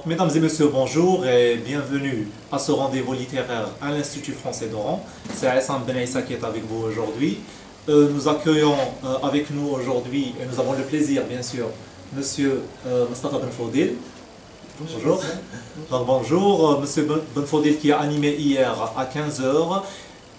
Donc, mesdames et messieurs, bonjour et bienvenue à ce rendez-vous littéraire à l'Institut français d'Oran. C'est Hassan Ben Issa qui est avec vous aujourd'hui. Nous accueillons avec nous aujourd'hui, et nous avons le plaisir, bien sûr, monsieur Mustafa Ben Fodil. Bonjour. Donc, bonjour, monsieur Ben Fodil qui a animé hier à 15 heures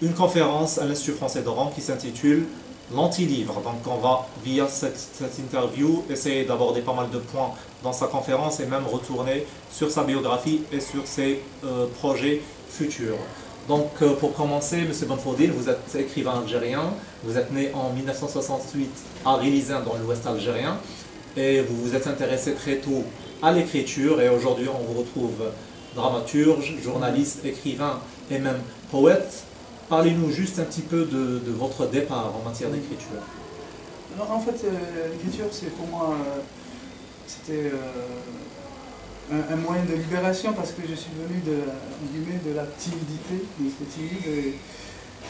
une conférence à l'Institut français d'Oran qui s'intitule L'anti-livre. Donc on va, via cette interview, essayer d'aborder pas mal de points dans sa conférence et même retourner sur sa biographie et sur ses projets futurs. Donc pour commencer, M. Ben Fodil, vous êtes écrivain algérien, vous êtes né en 1968 à Rilizin dans l'ouest algérien et vous vous êtes intéressé très tôt à l'écriture et aujourd'hui on vous retrouve dramaturge, journaliste, écrivain et même poète. Parlez-nous juste un petit peu de votre départ en matière d'écriture. Alors, en fait, l'écriture, c'est pour moi, c'était un moyen de libération parce que je suis venu de la timidité, j'étais timide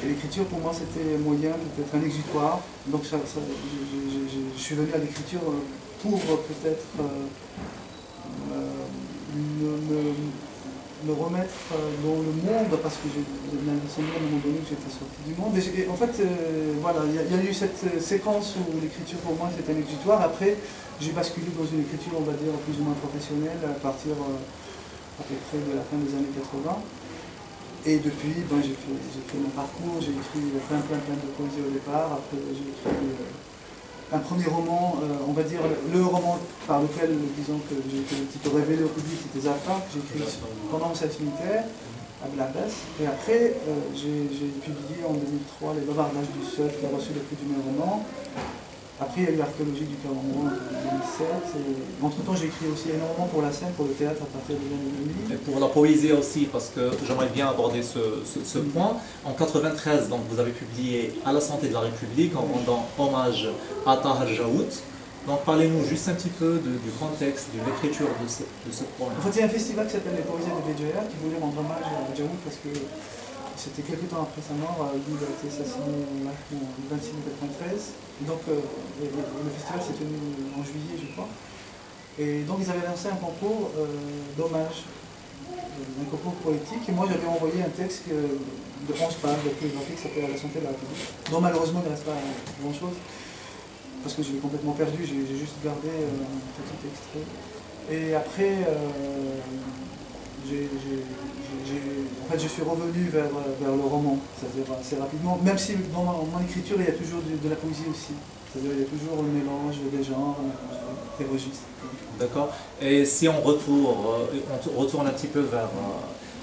et l'écriture pour moi c'était un moyen, peut-être un exutoire. Donc je suis venu à l'écriture pour peut-être me remettre dans le monde, parce que j'ai semblé à un moment donné que j'étais sorti du monde. Et en fait, voilà, il y a eu cette séquence où l'écriture pour moi c'était un exutoire. Après, j'ai basculé dans une écriture, on va dire, plus ou moins professionnelle à partir à peu près de la fin des années 80. Et depuis, ben, j'ai fait mon parcours, j'ai écrit plein de poésie au départ. Après, j'ai écrit un premier roman, on va dire le roman par lequel, disons, que j'ai été un petit peu révélé au public, c'était Zafar, que j'ai écrit pendant mon service militaire à Blabès. Et après, j'ai publié en 2003 Les Bavardages du Seul, qui a reçu le prix du meilleur roman. Après, il y a eu Archéologie du Cameroun en 2007. Entre-temps, j'ai écrit aussi énormément pour la scène, pour le théâtre à partir des années 2000. Et pour la poésie aussi, parce que j'aimerais bien aborder ce point. En 93, donc, vous avez publié À la santé de la République en rendant hommage à Tahar Jaout. Donc parlez-nous juste un petit peu du contexte, de l'écriture de ce poème. En fait, il y a un festival qui s'appelle les Poésies de Béjaïa qui voulait rendre hommage à Jaout parce que c'était quelques temps après sa mort, il a été assassiné le 26 mai 93. Donc le festival s'est tenu en juillet, je crois. Et donc ils avaient lancé un concours d'hommage, un concours poétique. Et moi j'avais envoyé un texte de 11 pages de biographie qui s'appelait À la santé de la République. Donc malheureusement il ne reste pas grand-chose, parce que je l'ai complètement perdu, j'ai juste gardé un petit extrait. Et après, en fait, je suis revenu vers le roman, c'est-à-dire assez rapidement, même si dans mon écriture il y a toujours de la poésie aussi, c'est-à-dire il y a toujours le mélange des genres, des registres. D'accord. Et si on retourne un petit peu vers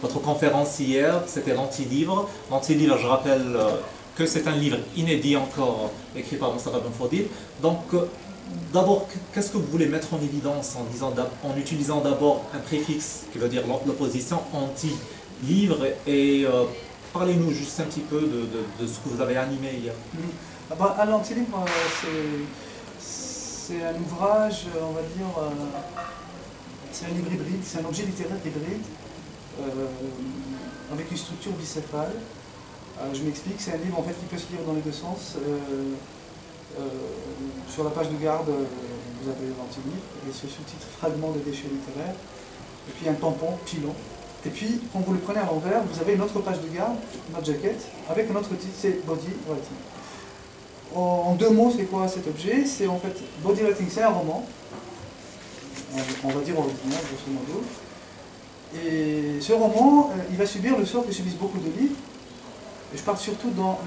votre conférence hier, c'était l'anti-livre. L'anti-livre, je rappelle que c'est un livre inédit encore, écrit par Mustafa Ben Fodil. Donc, d'abord, qu'est-ce que vous voulez mettre en évidence en utilisant d'abord un préfixe qui veut dire l'opposition anti-livre et parlez-nous juste un petit peu de ce que vous avez animé hier. À l'anti-livre, c'est un ouvrage, on va dire, c'est un livre hybride, c'est un objet littéraire hybride avec une structure bicéphale. Je m'explique, c'est un livre en fait qui peut se lire dans les deux sens. Sur la page de garde, vous avez l'anti-livre et ce sous-titre Fragment de déchets littéraires, et puis un tampon, pilon. Et puis, quand vous le prenez à l'envers, vous avez une autre page de garde, notre jaquette, avec un autre titre, c'est Body Writing. En deux mots, c'est quoi cet objet? C'est en fait, Body Writing, c'est un roman, on va dire original, grosso modo. Et ce roman, il va subir le sort que subissent beaucoup de livres. Et je parle surtout dans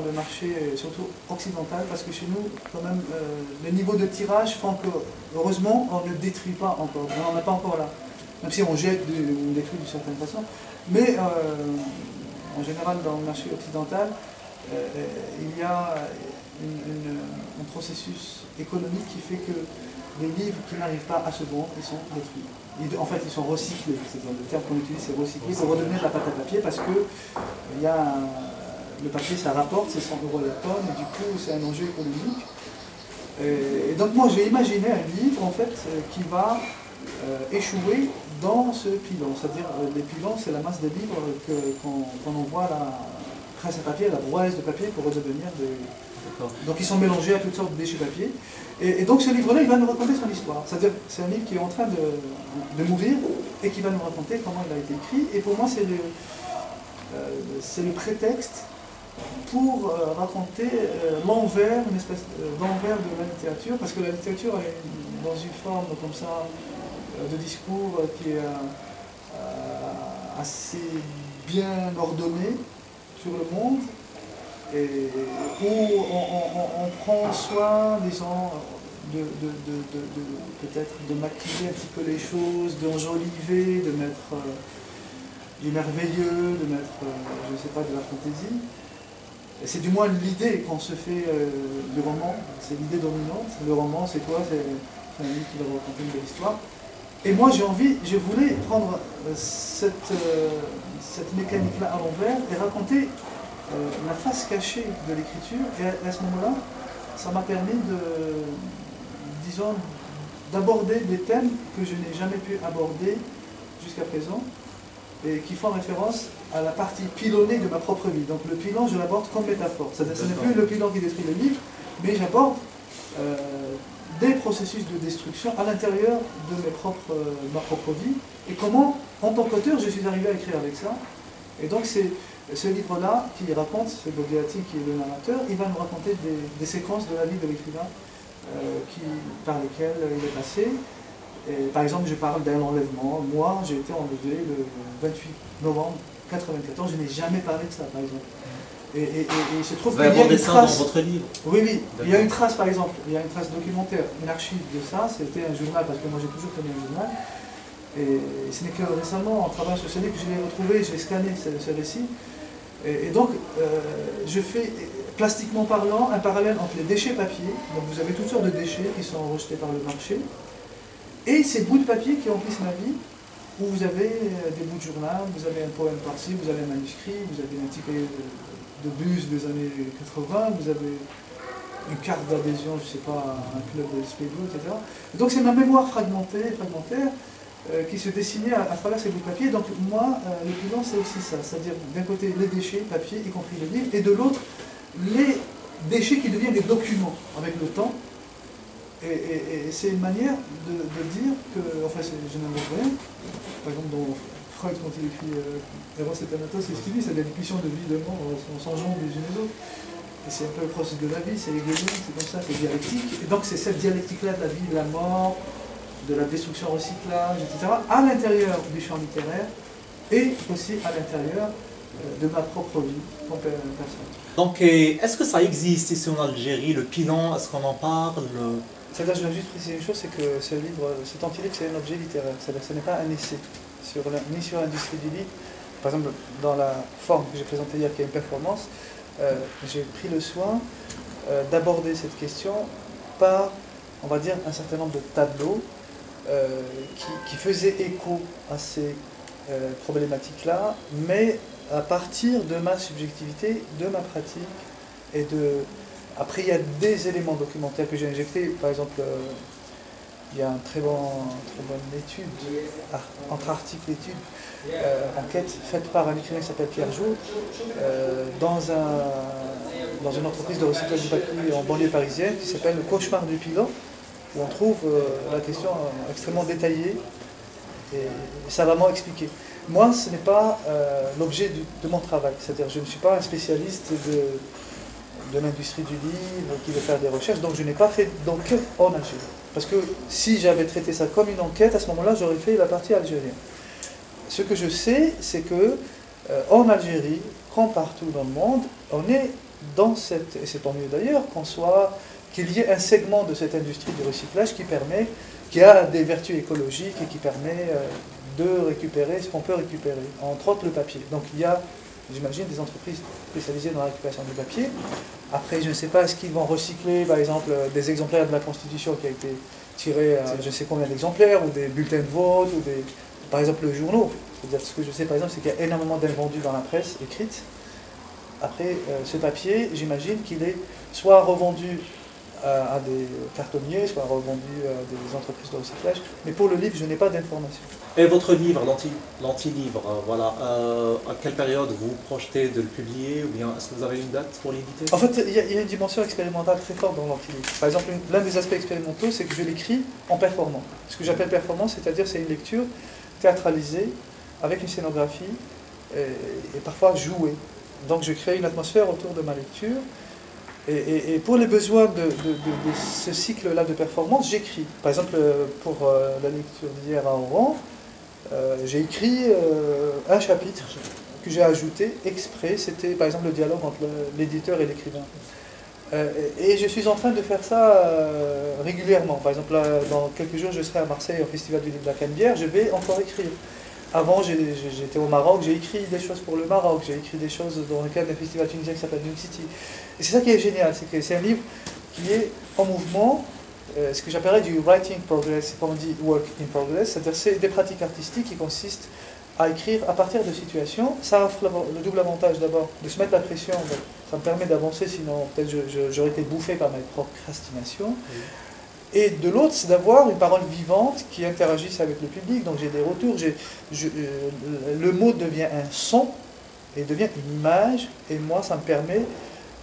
le marché, surtout occidental, parce que chez nous, quand même, les niveaux de tirage font que, heureusement, on ne détruit pas encore, on n'en est pas encore là. Même si on jette, on détruit d'une certaine façon. Mais en général, dans le marché occidental, il y a un processus économique qui fait que les livres qui n'arrivent pas à se vendre, ils sont détruits. En fait, ils sont recyclés, c'est le terme qu'on utilise, c'est recycler, pour redevenir de la pâte à papier, parce que le papier, ça rapporte, c'est 100 € la tonne, et du coup, c'est un enjeu économique. Et donc moi, j'ai imaginé un livre, en fait, qui va échouer dans ce pilon, c'est-à-dire les pilons, c'est la masse de livres qu'on envoie là presse à papier, la brosse de papier pour redevenir des... D'accord. Donc ils sont mélangés à toutes sortes de déchets papier. Et donc ce livre-là, il va nous raconter son histoire. C'est-à-dire c'est un livre qui est en train de mourir et qui va nous raconter comment il a été écrit. Et pour moi, c'est le prétexte pour raconter l'envers, une espèce d'envers de la littérature, parce que la littérature est dans une forme comme ça de discours qui est assez bien ordonnée sur le monde, et où on prend soin, disons, peut-être de maquiller un petit peu les choses, d'enjoliver, de mettre du merveilleux, de mettre, je ne sais pas, de la fantaisie. C'est du moins l'idée qu'on se fait du roman, c'est l'idée dominante. Le roman, c'est quoi? C'est un livre qui va vous raconter une belle histoire. Et moi, je voulais prendre cette mécanique-là à l'envers et raconter la face cachée de l'écriture. Et à ce moment-là, ça m'a permis disons, d'aborder des thèmes que je n'ai jamais pu aborder jusqu'à présent, et qui font référence à la partie pilonnée de ma propre vie. Donc le pilon, je l'aborde comme métaphore. C'est-à-dire ce n'est plus le pilon qui détruit le livre, mais j'aborde des processus de destruction à l'intérieur de ma propre vie, et comment, en tant qu'auteur, je suis arrivé à écrire avec ça. Et donc c'est ce livre-là qui raconte, ce Bogheati qui est le narrateur, il va nous raconter des séquences de la vie de l'écrivain par lesquelles il est passé. Et, par exemple, je parle d'un enlèvement. Moi, j'ai été enlevé le 28 novembre 1994. Je n'ai jamais parlé de ça, par exemple. Et il se trouve qu'il y a une trace. Dans votre livre. Oui, oui. Il y a une trace, par exemple. Il y a une trace documentaire, une archive de ça. C'était un journal, parce que moi j'ai toujours tenu un journal. Et ce n'est que récemment, en travaillant sur ce livre, que je l'ai retrouvé, j'ai scanné ce récit. Et donc, je fais, plastiquement parlant, un parallèle entre les déchets papier. Donc vous avez toutes sortes de déchets qui sont rejetés par le marché. Et ces bouts de papier qui emplissent ma vie, où vous avez des bouts de journal, vous avez un poème par-ci, vous avez un manuscrit, vous avez un ticket de bus des années 80, vous avez une carte d'adhésion, je ne sais pas, à un club de speedo, etc. Donc c'est ma mémoire fragmentaire, qui se dessinait à travers ces bouts de papier. Donc moi, le bilan, c'est aussi ça, c'est-à-dire d'un côté les déchets, papier, y compris les livres, et de l'autre, les déchets qui deviennent des documents avec le temps. Et c'est une manière de dire que, enfin, je n'invente rien. Par exemple, dans Freud, quand il écrit Eros et Thanatos, c'est ce qu'il dit, c'est la discussion de vie et de mort, on s'enjambe les unes les autres. Et c'est un peu le processus de la vie, c'est hégélien, c'est comme ça, c'est dialectique. Et donc c'est cette dialectique-là de la vie, de la mort, de la destruction, recyclage, etc., à l'intérieur du champ littéraire, et aussi à l'intérieur de ma propre vie, comme personne. Donc, est-ce que ça existe ici en Algérie, le pilon? Est-ce qu'on en parle? C'est-à-dire, je dois juste préciser une chose, c'est que ce livre, cet anti-livre, c'est un objet littéraire. C'est-à-dire que ce n'est pas un essai, ni sur l'industrie du livre. Par exemple, dans la forme que j'ai présentée hier, qui est une performance, j'ai pris le soin d'aborder cette question par, on va dire, un certain nombre de tableaux qui faisaient écho à ces problématiques-là, mais à partir de ma subjectivité, de ma pratique et de... Après, il y a des éléments documentaires que j'ai injectés. Par exemple, il y a une très bonne étude, entre articles et études, enquête faite par un écrivain qui s'appelle Pierre Joux, dans une entreprise de recyclage du papier en banlieue parisienne qui s'appelle Le Cauchemar du Pilon, où on trouve la question extrêmement détaillée et savamment expliquée. Moi, ce n'est pas l'objet de mon travail, c'est-à-dire je ne suis pas un spécialiste de l'industrie du livre qui veut faire des recherches, donc je n'ai pas fait d'enquête en Algérie. Parce que si j'avais traité ça comme une enquête, à ce moment-là, j'aurais fait la partie algérienne. Ce que je sais, c'est que en Algérie, comme partout dans le monde, on est dans cette, et c'est tant mieux d'ailleurs, qu'il y ait un segment de cette industrie du recyclage qui a des vertus écologiques et qui permet de récupérer ce qu'on peut récupérer, entre autres le papier. Donc il y a, j'imagine, des entreprises spécialisées dans la récupération du papier. Après, je ne sais pas, est-ce qu'ils vont recycler, par exemple, des exemplaires de la Constitution qui a été tiré à je ne sais combien d'exemplaires, ou des bulletins de vote, ou par exemple, le journaux. C'est-à-dire, ce que je sais, par exemple, c'est qu'il y a énormément d'invendus dans la presse écrite. Après, ce papier, j'imagine qu'il est soit revendu à des cartonniers, soit revendu à des entreprises de recyclage. Mais pour le livre, je n'ai pas d'informations. Et votre livre, l'anti-livre, voilà, à quelle période vous projetez de le publier, ou bien est-ce que vous avez une date pour l'éditer? En fait, il y a une dimension expérimentale très forte dans l'anti-livre. Par exemple, l'un des aspects expérimentaux, c'est que je l'écris en performant. Ce que j'appelle performant, c'est-à-dire c'est une lecture théâtralisée, avec une scénographie, et parfois jouée. Donc je crée une atmosphère autour de ma lecture. Et pour les besoins de ce cycle-là de performance, j'écris. Par exemple, pour la lecture d'hier à Oran, j'ai écrit un chapitre que j'ai ajouté exprès. C'était par exemple le dialogue entre l'éditeur et l'écrivain. Et je suis en train de faire ça régulièrement. Par exemple, là, dans quelques jours, je serai à Marseille au Festival du livre de la Canebière. Je vais encore écrire. Avant, j'étais au Maroc, j'ai écrit des choses pour le Maroc, j'ai écrit des choses dans le cadre d'un festival tunisien qui s'appelle New City. Et c'est ça qui est génial, c'est que c'est un livre qui est en mouvement, ce que j'appellerais du writing progress, c'est comme on dit work in progress, c'est-à-dire c'est des pratiques artistiques qui consistent à écrire à partir de situations. Ça offre le double avantage d'abord de se mettre la pression, donc ça me permet d'avancer, sinon peut-être j'aurais été bouffé par ma procrastination. Oui. Et de l'autre, c'est d'avoir une parole vivante qui interagisse avec le public. Donc j'ai des retours, le mot devient un son et devient une image. Et moi, ça me permet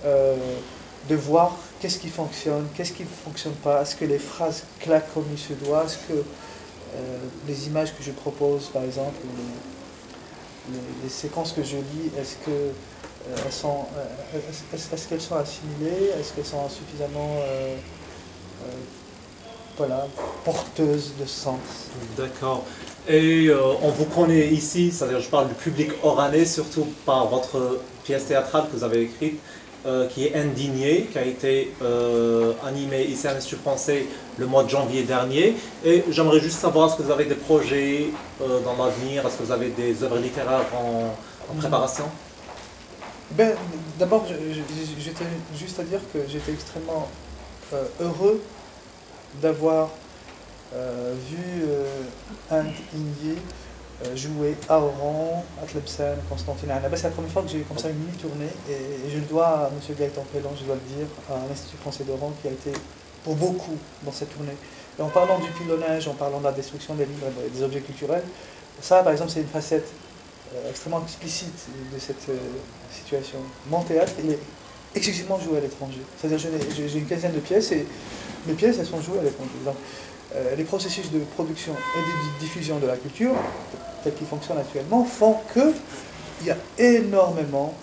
de voir qu'est-ce qui fonctionne, qu'est-ce qui ne fonctionne pas. Est-ce que les phrases claquent comme il se doit? Est-ce que les images que je propose, par exemple, les séquences que je lis, est-ce qu'elles sont assimilées? Est-ce qu'elles sont suffisamment... voilà, porteuse de sens. D'accord. Et on vous connaît ici, c'est-à-dire je parle du public oranais, surtout par votre pièce théâtrale que vous avez écrite, qui est Indigné, qui a été animée ici à l'Institut français le mois de janvier dernier. Et j'aimerais juste savoir, est-ce que vous avez des projets dans l'avenir, est-ce que vous avez des œuvres littéraires en préparation? Ben, d'abord, j'étais juste à dire que j'étais extrêmement heureux d'avoir vu Indigné jouer à Oran, à Tlemcen, à Constantine, à Annaba. C'est la première fois que j'ai comme ça une mini-tournée et je le dois à M. Gaëtan Pellan, je dois le dire, à l'Institut français d'Oran qui a été pour beaucoup dans cette tournée. Et en parlant du pilonnage, en parlant de la destruction des livres et des objets culturels, ça par exemple c'est une facette extrêmement explicite de cette situation. Mon théâtre, il est exclusivement joué à l'étranger. C'est-à-dire j'ai une quinzaine de pièces et mes pièces elles sont jouées à l'étranger. Donc les processus de production et de diffusion de la culture, tels qu'ils fonctionnent actuellement, font qu'il y a énormément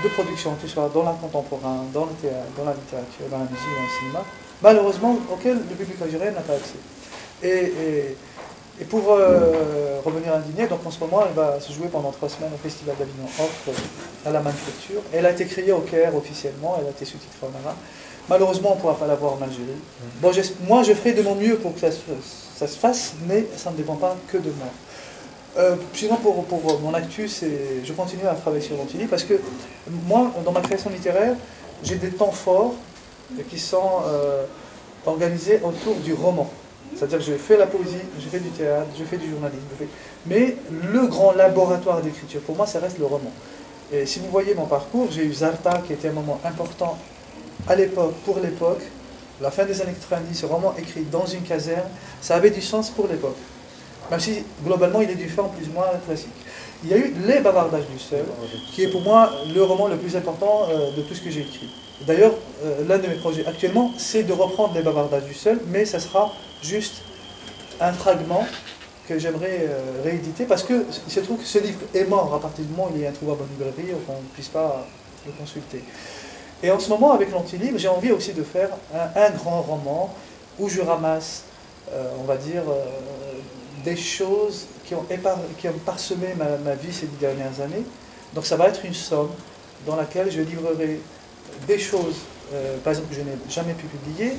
de productions, que ce soit dans l'art contemporain, dans le théâtre, dans la littérature, dans la musique, dans le cinéma, malheureusement, auquel le public algérien n'a pas accès. Et pour revenir à Indigné, donc en ce moment, elle va se jouer pendant 3 semaines au Festival d'Avignon Offre à la Manufacture. Elle a été créée au Caire officiellement, elle a été sous-titrée en arabe. Malheureusement, on ne pourra pas la voir en Algérie. Bon, moi, je ferai de mon mieux pour que ça se fasse, mais ça ne dépend pas que de moi. Sinon, pour mon actu, je continue à travailler sur l'anti-livre parce que moi, dans ma création littéraire, j'ai des temps forts qui sont organisés autour du roman. C'est-à-dire que je fais la poésie, je fais du théâtre, je fais du journalisme. Mais le grand laboratoire d'écriture, pour moi, ça reste le roman. Et si vous voyez mon parcours, j'ai eu Zarta, qui était un moment important à l'époque, pour l'époque, la fin des années 90, ce roman écrit dans une caserne, ça avait du sens pour l'époque. Même si, globalement, il est d'une forme plus ou moins classique. Il y a eu Les Bavardages du Seul, qui est pour moi le roman le plus important de tout ce que j'ai écrit. D'ailleurs, l'un de mes projets actuellement, c'est de reprendre Les Bavardages du Seul, mais ça sera juste un fragment que j'aimerais rééditer, parce que il se trouve que ce livre est mort à partir du moment où il est introuvable en librairie, ou qu'on ne puisse pas le consulter. Et en ce moment, avec l'anti-livre, j'ai envie aussi de faire un grand roman où je ramasse, on va dire, des choses qui ont parsemé ma vie ces 10 dernières années. Donc ça va être une somme dans laquelle je livrerai des choses, par exemple, que je n'ai jamais pu publier,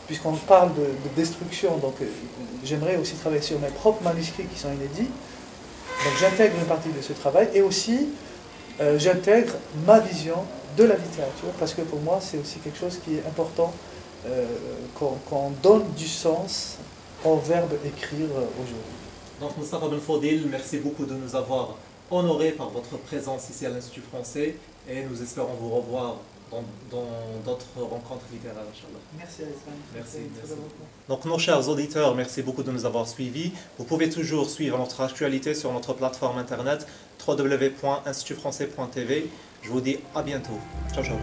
puisqu'on parle de destruction, donc j'aimerais aussi travailler sur mes propres manuscrits qui sont inédits. Donc j'intègre une partie de ce travail, et aussi j'intègre ma vision de la littérature, parce que pour moi c'est aussi quelque chose qui est important, qu'on donne du sens au verbe écrire aujourd'hui. Donc Moustapha Ben Fodil, merci beaucoup de nous avoir honorés par votre présence ici à l'Institut français, et nous espérons vous revoir dans d'autres rencontres littéraires, Inch'Allah. Merci Alessandre. Merci, Très merci. important. Donc nos chers auditeurs, merci beaucoup de nous avoir suivis. Vous pouvez toujours suivre notre actualité sur notre plateforme internet www.institutfrançais.tv. Je vous dis à bientôt. Ciao, ciao.